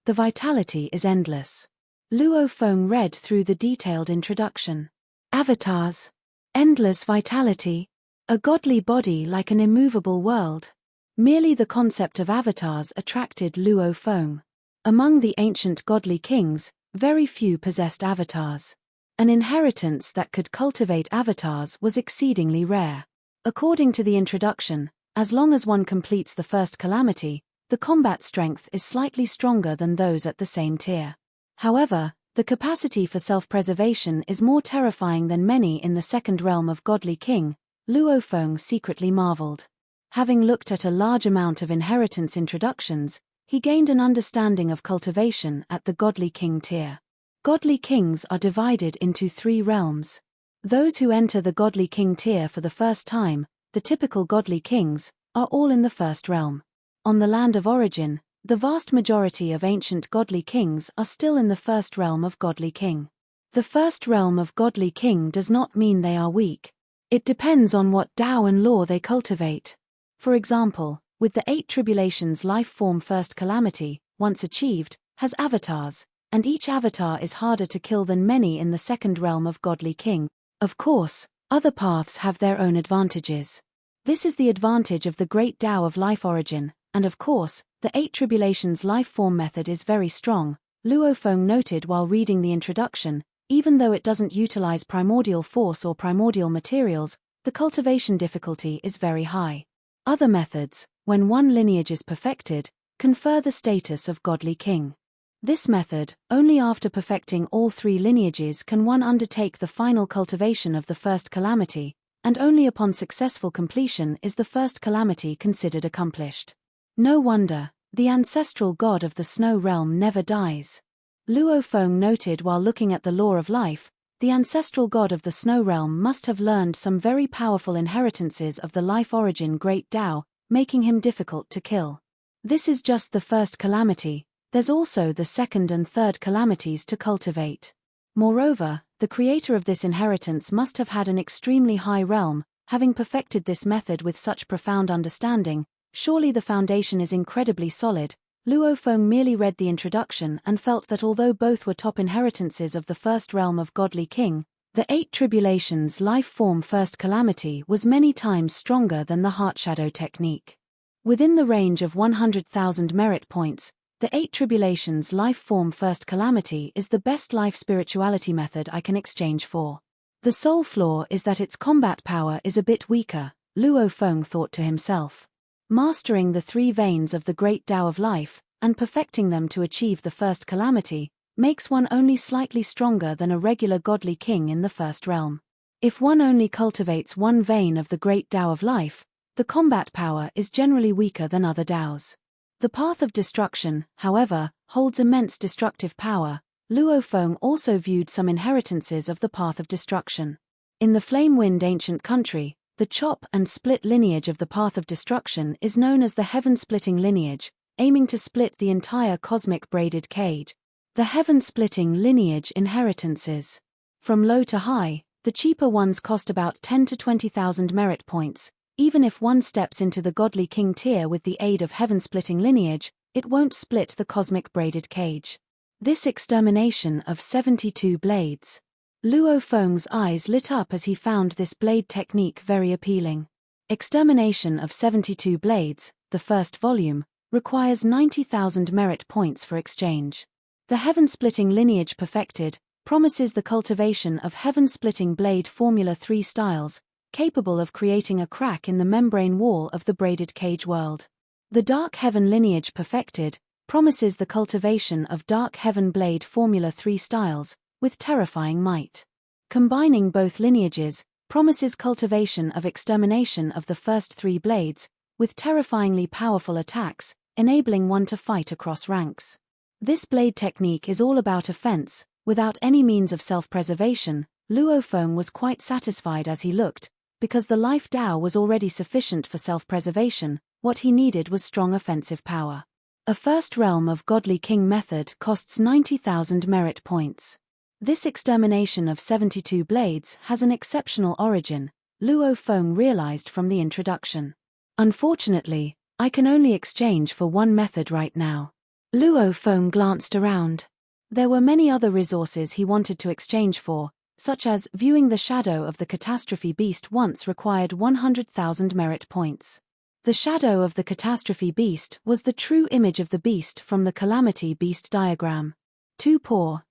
the vitality is endless. Luo Feng read through the detailed introduction. Avatars. Endless vitality. A godly body like an immovable world. Merely the concept of avatars attracted Luo Feng. Among the ancient godly kings, very few possessed avatars. An inheritance that could cultivate avatars was exceedingly rare. According to the introduction, as long as one completes the first calamity, the combat strength is slightly stronger than those at the same tier. However, the capacity for self-preservation is more terrifying than many in the second realm of godly king, Luo Feng secretly marveled. Having looked at a large amount of inheritance introductions, he gained an understanding of cultivation at the godly king tier. Godly kings are divided into 3 realms. Those who enter the godly king tier for the first time, the typical godly kings, are all in the first realm. On the land of origin, the vast majority of ancient godly kings are still in the first realm of godly king. The first realm of godly king does not mean they are weak. It depends on what Tao and law they cultivate. For example, with the 8 Tribulations life form first calamity, once achieved, has avatars, and each avatar is harder to kill than many in the second realm of godly king. Of course, other paths have their own advantages. This is the advantage of the great Tao of life origin, and of course, the 8 Tribulations life form method is very strong, Luo Feng noted while reading the introduction. Even though it doesn't utilize primordial force or primordial materials, the cultivation difficulty is very high. Other methods, when one lineage is perfected, confer the status of godly king. This method, only after perfecting all 3 lineages can one undertake the final cultivation of the first calamity, and only upon successful completion is the first calamity considered accomplished. No wonder, the ancestral god of the snow realm never dies. Luo Feng noted while looking at the law of life, the ancestral god of the snow realm must have learned some very powerful inheritances of the life origin great Tao, making him difficult to kill. This is just the first calamity, there's also the second and third calamities to cultivate. Moreover, the creator of this inheritance must have had an extremely high realm, having perfected this method with such profound understanding. Surely the foundation is incredibly solid. Luo Feng merely read the introduction and felt that although both were top inheritances of the first realm of Godly King, the Eight Tribulations life form first calamity was many times stronger than the Heart Shadow technique. Within the range of 100,000 merit points, the Eight Tribulations life form first calamity is the best life spirituality method I can exchange for. The sole flaw is that its combat power is a bit weaker, Luo Feng thought to himself. Mastering the three veins of the Great Tao of Life, and perfecting them to achieve the first calamity, makes one only slightly stronger than a regular Godly King in the first realm. If one only cultivates one vein of the Great Tao of Life, the combat power is generally weaker than other Taos. The Path of Destruction, however, holds immense destructive power. Luo Feng also viewed some inheritances of the Path of Destruction. In the Flame-Wind ancient country, the chop and split lineage of the Path of Destruction is known as the Heaven-Splitting lineage, aiming to split the entire cosmic braided cage. The Heaven-Splitting lineage inheritances. From low to high, the cheaper ones cost about 10 to 20,000 merit points. Even if one steps into the Godly King tier with the aid of Heaven-Splitting lineage, it won't split the cosmic braided cage. This extermination of 72 blades. Luo Feng's eyes lit up as he found this blade technique very appealing. Extermination of 72 blades, the first volume, requires 90,000 merit points for exchange. The Heaven-Splitting lineage perfected promises the cultivation of Heaven-Splitting blade Formula 3 styles, capable of creating a crack in the membrane wall of the braided cage world. The Dark Heaven lineage perfected promises the cultivation of Dark Heaven blade Formula 3 styles, with terrifying might. Combining both lineages promises cultivation of extermination of the first three blades, with terrifyingly powerful attacks, enabling one to fight across ranks. This blade technique is all about offense, without any means of self-preservation. Luo Feng was quite satisfied as he looked, because the life Tao was already sufficient for self-preservation. What he needed was strong offensive power. A first realm of Godly King method costs 90,000 merit points. This extermination of 72 blades has an exceptional origin, Luo Feng realized from the introduction. Unfortunately, I can only exchange for one method right now. Luo Feng glanced around. There were many other resources he wanted to exchange for, such as viewing the shadow of the catastrophe beast once required 100,000 merit points. The shadow of the catastrophe beast was the true image of the beast from the calamity beast diagram. Too poor,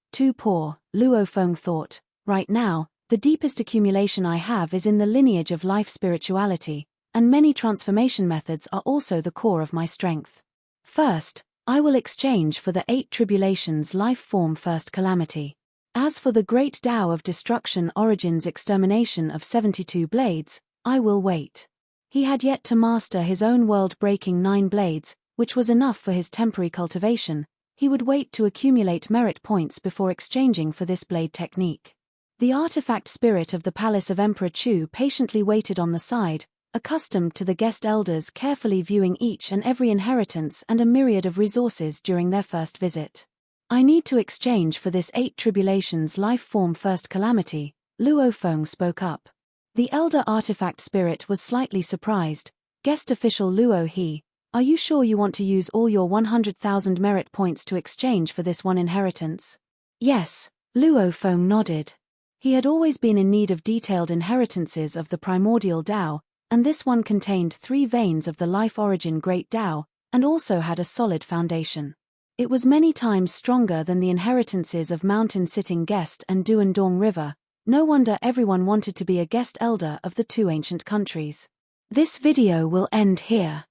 Luo Feng thought. Right now, the deepest accumulation I have is in the lineage of life spirituality, and many transformation methods are also the core of my strength. First, I will exchange for the Eight Tribulations life form first calamity. As for the Great Tao of Destruction Origins extermination of 72 blades, I will wait. He had yet to master his own world-breaking 9 blades, which was enough for his temporary cultivation. He would wait to accumulate merit points before exchanging for this blade technique. The artifact spirit of the palace of Emperor Chu patiently waited on the side, accustomed to the guest elders carefully viewing each and every inheritance and a myriad of resources during their first visit. I need to exchange for this Eight Tribulations life form first calamity, Luo Feng spoke up. The elder artifact spirit was slightly surprised. Guest official Luo He, are you sure you want to use all your 100,000 merit points to exchange for this one inheritance? Yes, Luo Feng nodded. He had always been in need of detailed inheritances of the primordial Tao, and this one contained 3 veins of the life origin Great Tao, and also had a solid foundation. It was many times stronger than the inheritances of Mountain Sitting Guest and Duandong River. No wonder everyone wanted to be a guest elder of the 2 ancient countries. This video will end here.